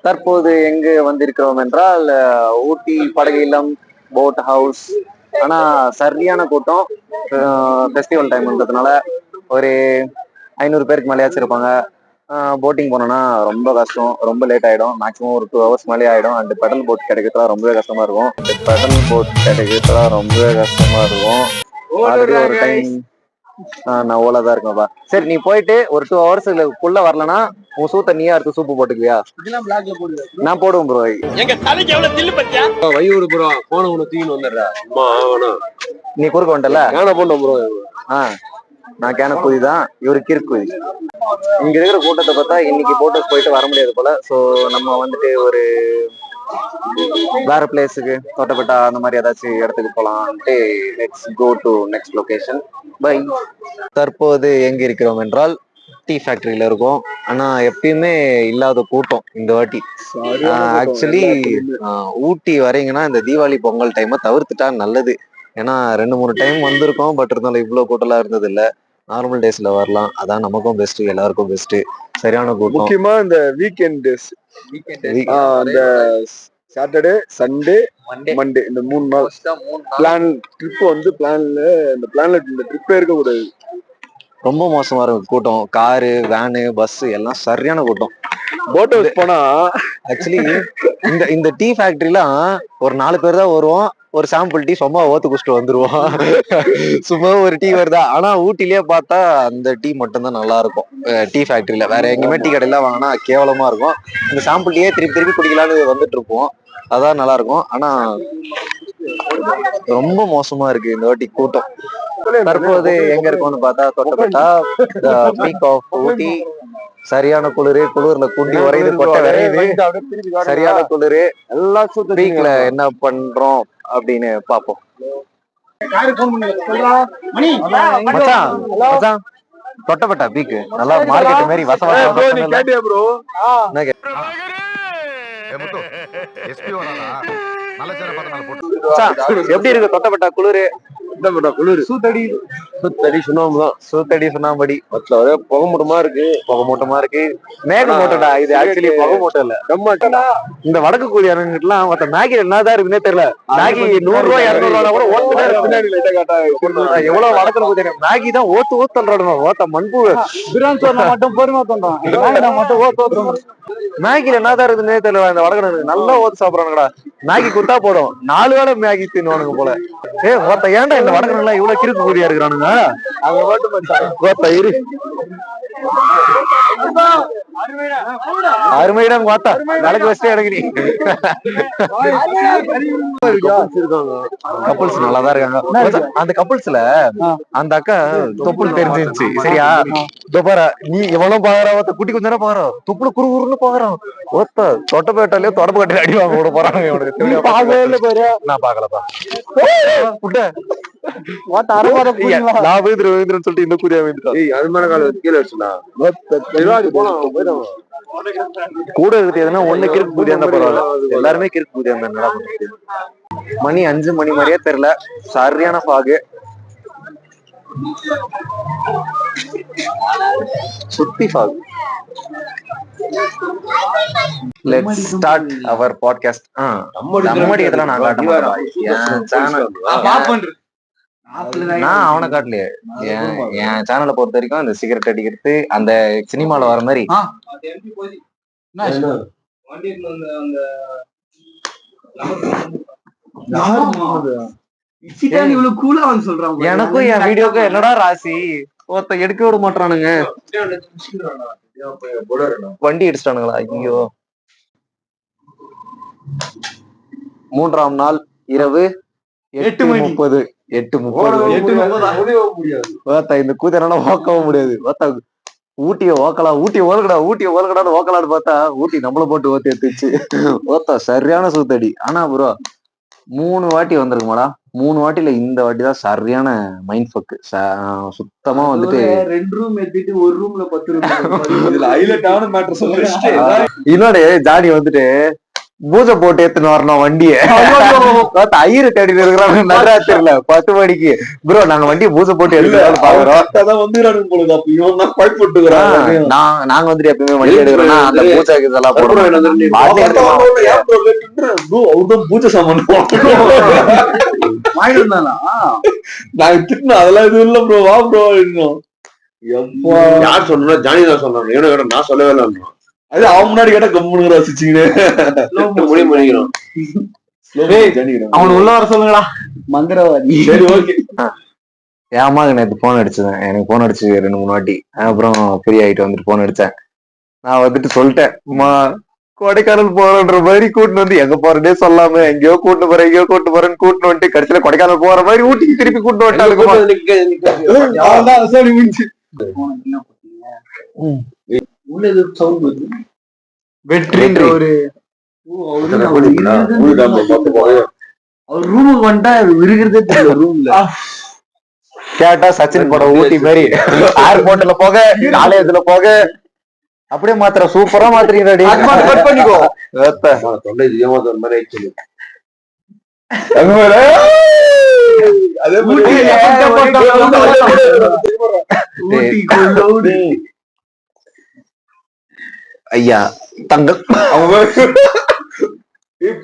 தற்போது எங்கு வந்திருக்கிறோம் என்றால் ஊட்டி படகு இல்லம் போட் ஹவுஸ். ஆனா சரியான கூட்டம். ஃபெஸ்டிவல் டைம்ன்றதுனால ஒரு 500 பேருக்கு மேலேயாச்சும் இருப்பாங்க. போட்டிங் போனோம்னா ரொம்ப கஷ்டம், ரொம்ப லேட் ஆயிடும். மேக்ஸிமம் ஒரு 2 ஹவர்ஸ் மேலே ஆயிடும். அந்த பெடல் போட் கிடைக்கிறதுலாம் ரொம்பவே கஷ்டமா இருக்கும். அதுக்கு ஒரு டைம் நான் ஓலா தான் இருக்கேன்ப்பா. சரி, நீ போயிட்டு ஒரு 2 ஹவர்ஸ்க்குள்ள வரலன்னா உன் சூத்த நீயே அடுத்து சூப்பு போட்டுக்குவியா? நான் போடுவேன் ப்ரோ. எங்க தலைக்கு எவ்வளவு தில்லு பத்தியா வையூர் ப்ரோ போன உன தூக்கின்னு வந்துடுறா. நீ குறுக்க வந்துட்டல கேன போட்டோம் ப்ரோ. நான் கேன குதி தான், இவரு கிறுக்குதி. இங்க இருக்கிற கூட்டத்தை பார்த்தா இன்னைக்கு போட்டோஸ் போயிட்டு வர முடியாது போல. ஸோ நம்ம வந்துட்டு ஒரு வேற பிளேஸுக்கு தோட்டப்பட்டா அந்த மாதிரி ஏதாச்சும் இடத்துக்கு போலான்ட்டு let's go to next location. Bye. தற்போது எங்க இருக்கிறோம் என்றால் டீ ஃபேக்டரியில இருக்கும். ஆனா எப்பயுமே இல்லாத கூட்டம் இந்த வாட்டி. ஆக்சுவலி ஊட்டி வரீங்கன்னா இந்த தீபாவளி பொங்கல் டைமை தவிர்த்துட்டா நல்லது. ஏன்னா 2-3 டைம் வந்திருக்கோம். பட் இருந்தாலும் இவ்வளவு கூட்டம்லாம் இருந்தது இல்ல. நார்மல் டேஸ்ல வரலாம், அதான் நமக்கும் பெஸ்ட், எல்லாருக்கும் பெஸ்ட். சரியான கூட்டம். முக்கியமா இந்த வீக்கெண்ட் டேஸ், இந்த சாட்டர்டே சண்டே மண்டே இந்த 3 நாள் பிளான் ட்ரிப் வந்து பிளான்ல இந்த ட்ரிப்பே இருக்க கூடாது. ரொம்ப மோசமா இருக்கும் கூட்டம். காரு, வேனு, பஸ் எல்லாம் சரியான கூட்டம். போட் ஹவுஸ் போனா ஆக்சுவலி இந்த டீ ஃபேக்டரிலாம் ஒரு 4 பேர் தான் வருவோம். ஒரு சாம்பிள் டீ சும்மா ஓத்து குடிச்சிட்டு வந்துருவோம். சும்மா ஒரு டீ வருதா. ஆனா ஊட்டிலேயே பார்த்தா அந்த டீ மட்டும் தான் நல்லா இருக்கும் டீ ஃபேக்டரியில. வேற எங்கேயுமே டீ கடையெல்லாம் வாங்கினா கேவலமா இருக்கும். இந்த சாம்பிள் டீயே திருப்பி திருப்பி குடிக்கலான்னு வந்துட்டு இருப்போம். அதான் நல்லா இருக்கும். ஆனா ரொம்ப மோசமா இருக்கு இந்த வாட்டி கூட்டம். தற்போது எங்க இருக்கோம்னு பார்த்தா தொட்டப்பட்டா பீக் ஆஃப் ஊட்டி. சரியான குளிர்ல குண்டி உரையுது, கொட்டை விரையுது. சரியான குளிரு. எல்லாம் பீக்ல என்ன பண்றோம் அப்படின்னு பாப்போம். தொட்டப்பட்டா பீக்கு நல்லா மார்க்கெட் மாதிரி எப்படி இருக்கு தொட்டப்பட்டா குளிரு? சுத்தடி சுண்ணாம்படி புகை இருக்கு. மேக மூட்டடா இது. ஆக்சுவலி புகை மூட்டை இல்ல. இந்த வடக்கு கூலியானுங்கெல்லாம் மத்த மேகி என்னதான் இருக்குன்னே தெரியல. மேகி 100 ரூபாய் 200 ரூபாய் கூட எவ்வளவு வடக்குல கூலியா மேகி தான் ஓத்துறானுங்க. ஓத்த மண்பு மட்டும் பொறுமை தந்தோம். மேகில என்னதான் இருக்குன்னே தெரியல. இந்த வடக்கு நல்லா ஓத்து சாப்பிடறானுங்கடா. மேகி குத்தா போடும் 4 வேளை மேகி தின்னுவானுங்க போல. ஓத்த ஏன்டா இந்த வடக்கு இவ்வளவு கிறுக்கு கூலியா இருக்கிறானுங்க? அருமையிடம் பார்த்தா நாளைக்கு வச்சு இறங்கி கப்புள்ஸ் நல்லாதான் இருக்காங்க. அந்த கப்புள்ஸ்ல அந்த அக்கா தொப்புள் தெரிஞ்சிருச்சு. சரியா? பாரு, நீ எவ்வளவு பாக்குற குட்டி கொஞ்ச நேரம் பாக்குற தொப்புல குறுகுறுன்னு பாக்குறான். ஒத்த தொட்டப்பேட்டாலே தொடப்பு கட்டி அடி வாங்க கூட போறாங்க. நான் பாக்கலப்பா. சொல்லிட்டு இந்த கூறியா கூட இருக்கு. எதுனா ஒண்ணு கிறுக்கு கூதியா இருந்தா பரவாயில்ல. எல்லாருமே கிறுக்கு கூதியா இருந்தா மணி 5 மணி மாதிரியே தெரியல. சரியான பாகு. சுத்தி பாகு. Let's start our podcast. நம்மடி இதெல்லாம் நான் காட்ட மாட்டேன். நான் அவனை காட்டலையே. என் சேனலை பொறுத்த வரைக்கும் இந்த சிகரெட் அடிக்கிறது அந்த சினிமால வர மாதிரி எனக்கும் என் வீடியோக்கும் என்னடா ராசி. ஒருத்த எடுக்க விட மாட்டானுங்க. வண்டி அடிச்சிட்டானுங்களா? ஐயோ. 3ஆம் நாள் இரவு 8:30. இந்த கூத்தனால ஓக்கவும் முடியாது. ஊட்டிய ஓக்கலான்னு பார்த்தா ஊட்டி நம்மள போட்டு ஓத்தி எடுத்துச்சு. சரியான சூத்தடி. ஆனா ப்ரோ 3 வாட்டி வந்திருக்குமாடா. 3 வாட்டில இந்த வாட்டி தான் சரியான மைண்ட் ஃபக்கு. சுத்தமா வந்துட்டு 2 ரூம் எடுத்துட்டு ஒரு ரூம்ல 10 ரூம். இதுல ஹைலைட்டான மேட்டர் சொல்றேன். இன்னொரு ஜாடி வந்துட்டு பூஜை போட்டு எடுத்துன்னு வரணும் வண்டியை. ஐயரு தேடிட்டு இருக்கிறாங்க நடுராத்திரில 10 மணிக்கு. ப்ரோ நாங்க வண்டியை பூஜை போட்டு எடுத்து நாங்க வந்துட்டு எப்பயுமே வண்டி எடுக்கிறோம்னா அந்த பூஜை இதெல்லாம் போடுறோம். பூஜை சாமான் நாங்க திட்டினோம் அதெல்லாம் எதுவும் இல்ல ப்ரோ வா ப்ரோ இன்னும் யார் சொன்னா ஜானி தான் சொன்னாங்க. நான் சொல்லவே இல்லை. அது அவன் முன்னாடி கேட்டா கம்முனுங்கிற வச்சுச்சுங்க முடிவு பண்ணிக்கிறோம். அவன் உள்ள வர சொல்லுங்களா மந்திரவாதி. சரி ஓகே. என் அம்மாவுக்கு நேற்று போன் அடிச்சேன். எனக்கு போன் அடிச்சு 2-3 வாட்டி. அப்புறம் ஃப்ரீ ஆயிட்டு வந்துட்டு போன் அடிச்சேன். நான் வந்துட்டு சொல்லிட்டேன் அம்மா கொடைக்கானல் போறன்ற மாதிரி கூட்டின்னு வந்து எங்க போறதே சொல்லாம எங்கேயோ கூட்டு போறேன்னு கூட்டின்னு வந்துட்டு கடைசியில கொடைக்கானல் போற மாதிரி ஊட்டிக்கு திருப்பி கூட்டு வந்துட்டாங்க. வெற்றின்ற ஒரு ரூமுக்கு வந்துட்டா இருக்கிறதே தெரியல. ரூம்ல கேட்டா சச்சின் படம் ஊட்டி மாதிரி ஏர்போர்ட்ல போக காலேஜ்ல போக அப்படியே மாத்திர சூப்பரா மாத்திரீங்க. பண்ணிக்கோ தொண்டை ஏமாத்த மாதிரி ஆயிடுச்சு. ஐயா தங்க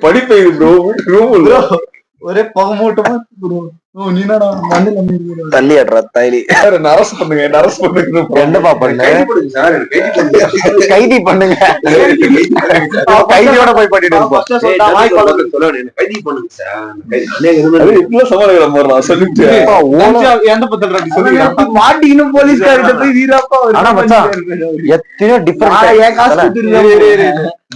படிப்பை ஒரே புகை மூட்டமா தள்ளி ஆடுற தைலி அரசு பண்ணுங்க என்னப்பா பண்ண கைதி பண்ணுங்க. கைதியோட போய் பண்ணிட்டு மாட்டிக்கணும் போலீஸ்கார்ட்ட போய் எத்தனையோ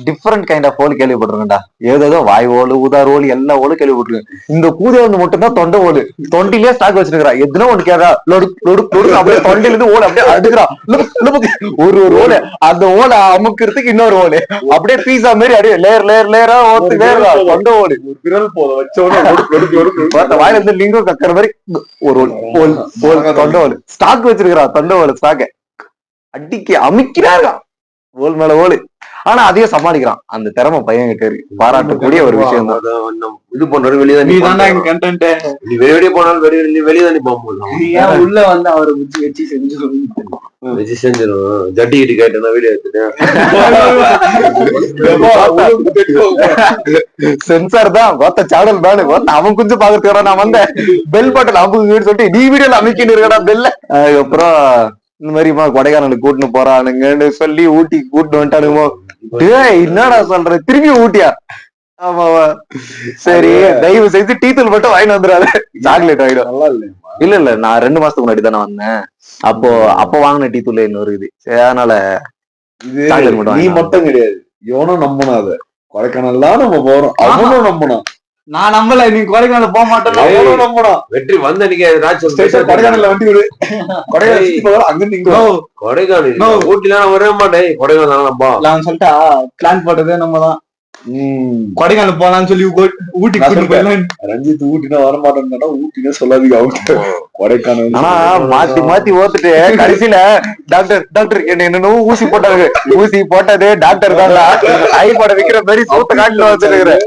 டிஃபரெண்ட் கைண்ட் ஆஃப் ஓல் கேள்விப்பட்டிருக்கேன்டா. ஏதோ வாய் ஓலு உதார் ஓலு எல்லா ஓலும் கேள்விப்பட்டிருக்கேன். இந்த கூதே வந்து மட்டும்தான் தொண்டை ஓலு. தொண்டிலே ஸ்டாக் வச்சிருக்கா. எதுனா ஒண்ணு கேட்கறா அப்படியே தொண்டையில இருந்து ஓலை அப்படியே அடுக்குறா. ஒரு ஓலை அந்த ஓலை அமுக்கிறதுக்கு இன்னொரு ஓலை அப்படியே பீஸா மாதிரி அப்படியே லேயரா தொண்டை ஓலு விரல் போல வச்சோட வாயில இருந்து லிங்கம் கக்கிற மாதிரி ஒரு தொண்டை ஓலு ஸ்டாக் வச்சிருக்கிறா. தொண்டை ஓலு ஸ்டாக்க அடிக்க அமைக்கிறாரா ஓல் மேல ஓலு. ஆனா அதையும் சமாளிக்கிறான். அந்த திறமை பையன் கிட்ட இருக்கு. பாராட்டக்கூடிய ஒரு விஷயம் தான். இது பண்றது வெளியே நீ வெளியே போனாலும் வெளியே தானே போகும்போது உள்ள வந்து அவரை வச்சு செஞ்சிடும். ஜட்டி கிட்டி கேட்டா வீடியோ எடுத்துட்டேன். சென்சார் தான் கோத்த சாடல் தானே அவன் கொஞ்சம் பாக்குறதுக்கு நான் வந்தேன் பெல் பட்டன் அமுக்கு சொல்லிட்டு நீ வீடியோல அமைக்கிட்டு இருக்கடா பெல்ல. அதுக்கப்புறம் இந்த மாதிரிமா கொடைக்கானலுக்கு கூட்டின்னு போறானுங்கன்னு சொல்லி ஊட்டி கூட்டிட்டு வந்துட்டானுமோ. என்னடா சொல்ற திரும்பி ஊட்டியா? ஆமாவா சரி தயவு செய்து டீ தூள் மட்டும் வாங்கிட்டு வந்துடாது. சாக்லேட் வாங்கிடும். நல்லா இல்ல இல்ல நான் 2 மாசத்துக்கு முன்னாடி தானே வந்தேன். அப்போ வாங்கின டீ தூள் இன்னும் இருக்குது. அதனால நீ மட்டும் கிடையாது எவனும் நம்பணும். அத கொடைக்கானல் தான் நம்ம போறோம் அவனும் நம்பணும். நான் நம்பல. நீ கொடைக்கானல் போக மாட்டேன் நம்பணும். வெற்றி வந்த கொடைக்கானல்ல வண்டி விடு. கொடைக்கானல் அங்க கொடைக்கானல் ஊட்டிலாம் வரவே மாட்டேன். கொடைக்கானல் நம்பா நான் சொல்லிட்டா பிளான் போட்டதே நம்மதான். கொடைக்கானல் போலான்னு சொல்லி ஊட்டி ரஞ்சித் ஊட்டினா வரமாட்டேன்னா ஊட்டினா சொல்லாதீங்க அவங்க கொடைக்கானல். ஆனா மாத்தி ஓத்துட்டு கடைசியில டாக்டர் என்னென்ன ஊசி போட்டாங்க. ஊசி போட்டது டாக்டர் தான். ஐ போட வைக்கிற மாதிரி சூத்த காட்டுல வச்சிருக்கிறேன்.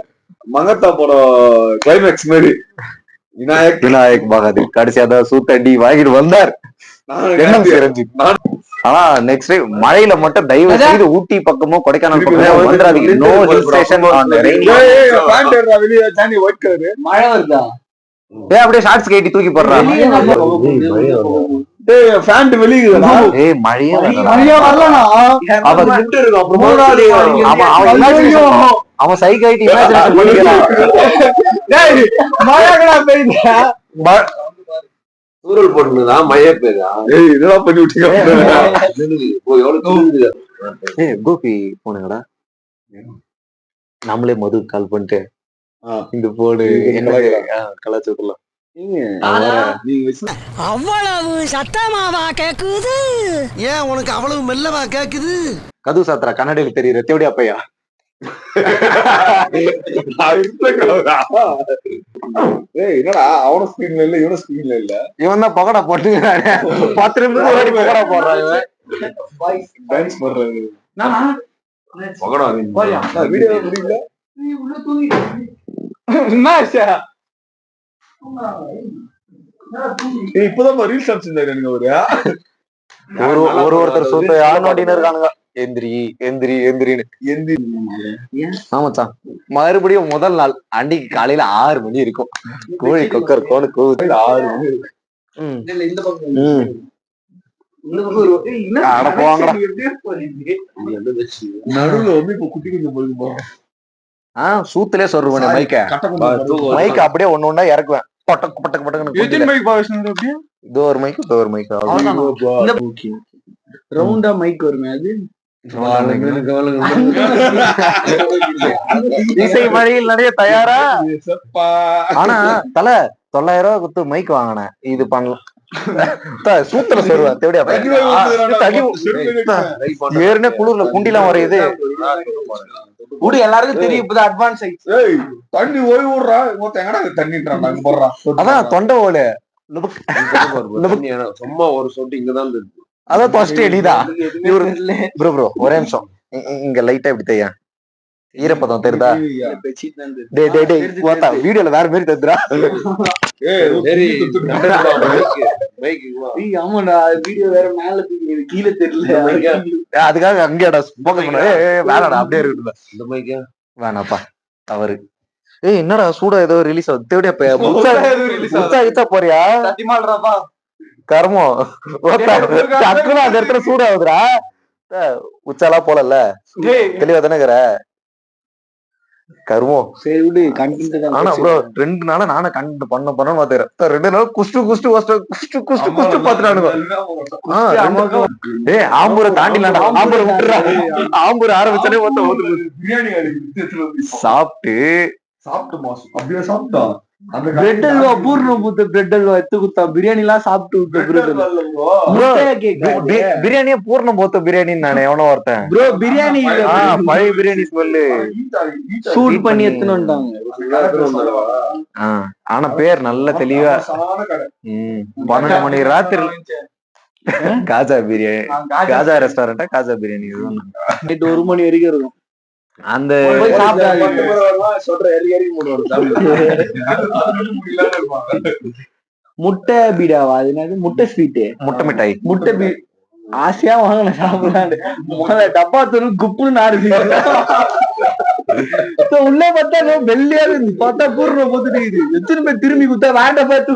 மங்கத்தா படம் கிளைமேக்ஸ் மாதிரி விநாயக் பகாதூர் கடைசியா சூத்தண்டி வாங்கிட்டு வந்தார். ஆனா நெக்ஸ்ட் டைம் மழையில மட்டும் தயவு செய்து ஊட்டி பக்கமோ கொடைக்கானல் பக்கமோ வந்துடாதீங்க. No hill station on rainy. மழை வருதா? அப்படியே ஷார்ட்ஸ் கேட்டி தூக்கி போடுறான். அவன் சைக்காயிட்டு இமேஜினேஷன் பண்ணிக்கலாம். தூரல் போட்டுதான் மழையே பெய்யுதா? இதெல்லாம் பண்ணி விட்டீங்க. கோபி போனுங்கடா. நம்மளே மது கால் பண்ணிட்டு இந்த போடு கலாச்சாரத்துல அவ்வளவு சத்தமாவா கேக்குது? ஏன் உனக்கு அவ்வளவு மெல்லவா கேக்குது? கது சாத்திரா கன்னடையில் தெரியுற தேவடியா பையா. என்னடா அவன ஸ்கிரீன்ல இல்ல இவன ஸ்கிரீன்ல இல்ல. இவன் தான் பகடா போட்டு 10 நிமிஷம் பகடா போடுறான். டான்ஸ் பண்றாரு. பகடா வீடியோ முடியல. இப்பதான் ரீல்ஸ் அடிச்சிருந்தாரு எனக்கு ஒருத்தர் சூத்த யார் நோண்டின்னு இருக்கானுங்க. எந்திரி எந்திரி எந்திரின்னு. ஆமாச்சான், மறுபடியும் முதல் நாள் அன்னைக்கு காலையில 6 மணி இருக்கும். கோழி கொக்கர் கோணு கூவுது. 6 மணி இருக்கும். நடுவுல வந்து இப்ப குட்டி கொஞ்சம் போயிருப்பா. சூத்திலே சொல்றேன். மைக்க அப்படியே ஒண்ணு ஒண்ணா இறக்குவேன். பட்டக்கு பட்டக்கு பட்டக்கு. இது ஒரு மைக், இது ஒரு மைக். ரவுண்டா மைக் வருமே அது. இசை மழையில் நிறைய தயாரா. ஆனா தல 900 ரூபாய் கொடுத்து மைக் வாங்கினேன். இது பண்ணலாம் சூத்துல சொல்லுவேன். ஏற்கனவே குளிர்ல குண்டிலாம் வரையுது. குடி எல்லாருக்கும் தெரியும். இப்பதான் அட்வான்ஸ் ஆயிடுச்சு. தண்ணி ஓய்வு விடுறா. எங்கடா தண்ணின்றான் போடுறான். அதான் தொண்டை ஓல சும்மா ஒரு சொட்டு இங்கதான் இருக்கு. அதான் ஃபர்ஸ்ட் எலிதான். ப்ரோ ப்ரோ ஒரே நிமிஷம். இங்க லைட்டா இப்படி தெரியா ஈரப்பதம் தெரியுதா? வீடியோல வேற மாதிரி தெரியுதா? ஆமாடா, வீடியோ வேற மேல கீழே தெரியல. அதுக்காக அங்கேடா வேணாடா அப்படியே இருக்கு. வேணாப்பா தவறு. என்னடா சூடா ஏதோ ரிலீஸ் ஆகுது. தேவையா போறியா? கர்மம் டக்குனு அந்த இடத்துல சூடாகுதுடா. உச்சாலா போலல தெளிவா தானே இருக்கிற. கருமம். சரி விடு, கண்டென்ட். ஆனா ப்ரோ 2 நாளா நானும் கண்டென்ட் பண்ண பாத்துறேன். 2 நாள் குஷ்டு பாத்துட்டானுங்க. ஆம்பூரை தாண்டிலாண்டா. ஆம்பூரை விட்டுறா. ஆம்பூரை ஆரம்பிச்சாலே சாப்பிட்டு அப்படியே சாப்பிட்டான். பிரெட் அல்வா, பூர்ணம் பூத்த பிரெட் அல்வா எடுத்து குத்தா. பிரியாணி எல்லாம் சாப்பிட்டு பிரியாணியே பூர்ணம் போத்த பிரியாணி நானே எவனோ ஒருத்தன். ப்ரோ பிரியாணி பழைய பிரியாணி ஸ்மெல்லு சூட் பண்ணி எடுத்துன்னு வந்துட்டாங்க. ஆனா பேர் நல்ல தெளிவா 12 மணி ராத்திரி காஜா பிரியாணி. காஜா ரெஸ்டாரண்டா காஜா பிரியாணி 1 மணி வரைக்கும் இருக்கும். அந்த முட்டை பீடாவா? அது என்னது? முட்டை ஸ்வீட்டு, முட்டை மிட்டாய், முட்டை ஆசையா வாங்கின சாப்பிடலான்னு. முதல்ல டப்பா தூள் குப்புன்னு நாடுது. உள்ள பார்த்தா வெள்ளையா இருந்து பார்த்தா பூர்ணம் போத்துட்டு எத்தனை பேர் திரும்பி குத்தா வேண்ட பார்த்து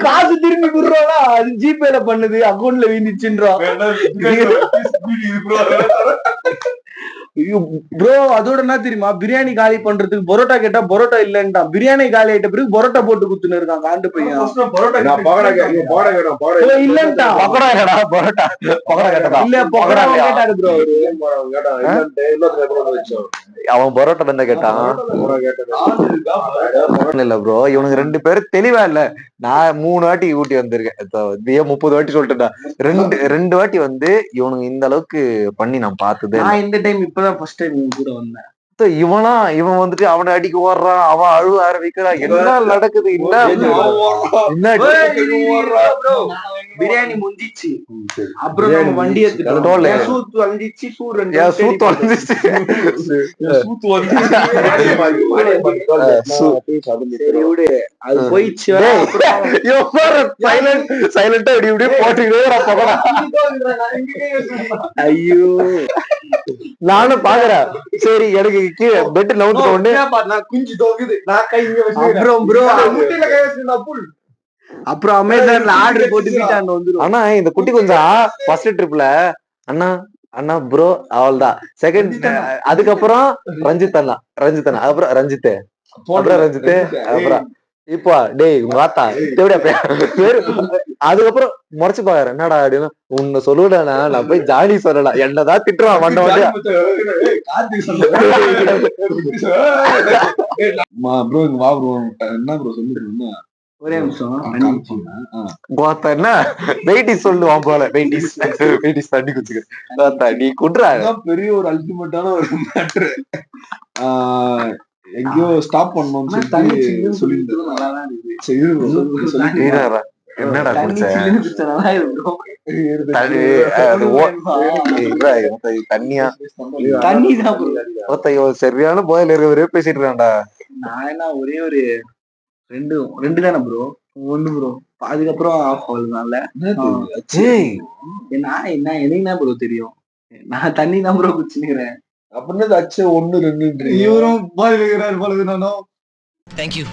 காசு திரும்பி குடுறோம்னா அது ஜிபேல பண்ணுது, அக்கௌண்ட்ல வீந்துச்சுன்றோம். ப்ரோ அதோட என்ன தெரியுமா, பிரியாணி காலி பண்றதுக்கு பரோட்டா கேட்டா பரோட்டா இல்லன்ட்டான். பிரியாணி காலி ஆயிட்ட பிறகு பரோட்டா போட்டு குத்துன்னு இருக்கான் காண்டு பையன். இல்லன்ட்டான். அவன் பரோட்டா தானே கேட்டான். இல்ல ப்ரோ இவனுக்கு 2 பேரும் தெளிவா இல்ல. நான் 3 வாட்டி ஊட்டி வந்திருக்கேன். 30 வாட்டி சொல்லிட்டேன். 2 வாட்டி வந்து இவனுங்க இந்த அளவுக்கு பண்ணி நான் பார்த்தது. நான் இந்த டைம் இப்பதான் ஃபர்ஸ்ட் டைம் கூட வந்தேன். இவன் வந்துட்டு அவனை அடிக்க ஓடுறான், அவன் அழுவ ஆரம்பிக்கிறான். என்ன நடக்குது? பிரியாணி முடிஞ்சிச்சு. அப்புறம் நம்ம வண்டி எடுத்துட்டோம். சூத்து வந்துச்சு. அது போயிடுச்சு. சைலண்டா இப்படி போட்டுக்கிட்டே ஐயோ நானும் பாக்குறேன். சரி எனக்கு கீழே பெட் நவுந்துட்ட உடனே குஞ்சு தோக்குது. அப்புறம் அமேசான்ல ஆர்டர் போட்டு வீட்டாண்ட வந்துரும். ஆனா இந்த குட்டி கொஞ்சம் ஃபர்ஸ்ட் ட்ரிப்ல அண்ணா ப்ரோ அவள்தான். செகண்ட் அதுக்கப்புறம் ரஞ்சித் அப்புறம் ரஞ்சித் அப்புறம் இப்போ டேய் உங்க வாத்தா பேரு. அதுக்கப்புறம் முறைச்சு பாக்குறேன் என்னடா அப்படின்னு. உன்னை சொல்லுடா நான் போய் ஜாலி சொல்லலாம். என்னதான் திட்டுறான் வண்ட வண்டியா. ஒரே நிமிஷம் என்ன வெயிட்டிஸ் சொல்லுவான் போல. வெயிட்டிஸ் தண்ணி குடிச்சுக்க நீ குடுறா. பெரிய ஒரு அல்டிமேட்டான ஒரு மேட்ரு. எங்கயோ ஸ்டாப் பண்ணணும்னு சொல்லிட்டு என்னடா தண்ணி குடிச்ச சில்லுன்னு குடிச்சா நல்லா இருக்கும். தண்ணியா தண்ணி தான் bro. சரியான போயில இருக்கிறவரே பேசிட்டு இருக்கான்டா. நான் என்ன ஒரே ஒரு ரெண்டு தானே ப்ரோ, ஒண்ணு ப்ரோ. அதுக்கப்புறம் ஆஃப் ஆகுதுனால நான் என்ன எனக்கு என்ன ப்ரோ தெரியும், நான் தண்ணி தான் ப்ரோ குடிச்சுக்கிறேன். அப்படின்னு அச்சு 1 2 இவரும் பால் வைக்கிறாரு போல நானும். தேங்க்யூ.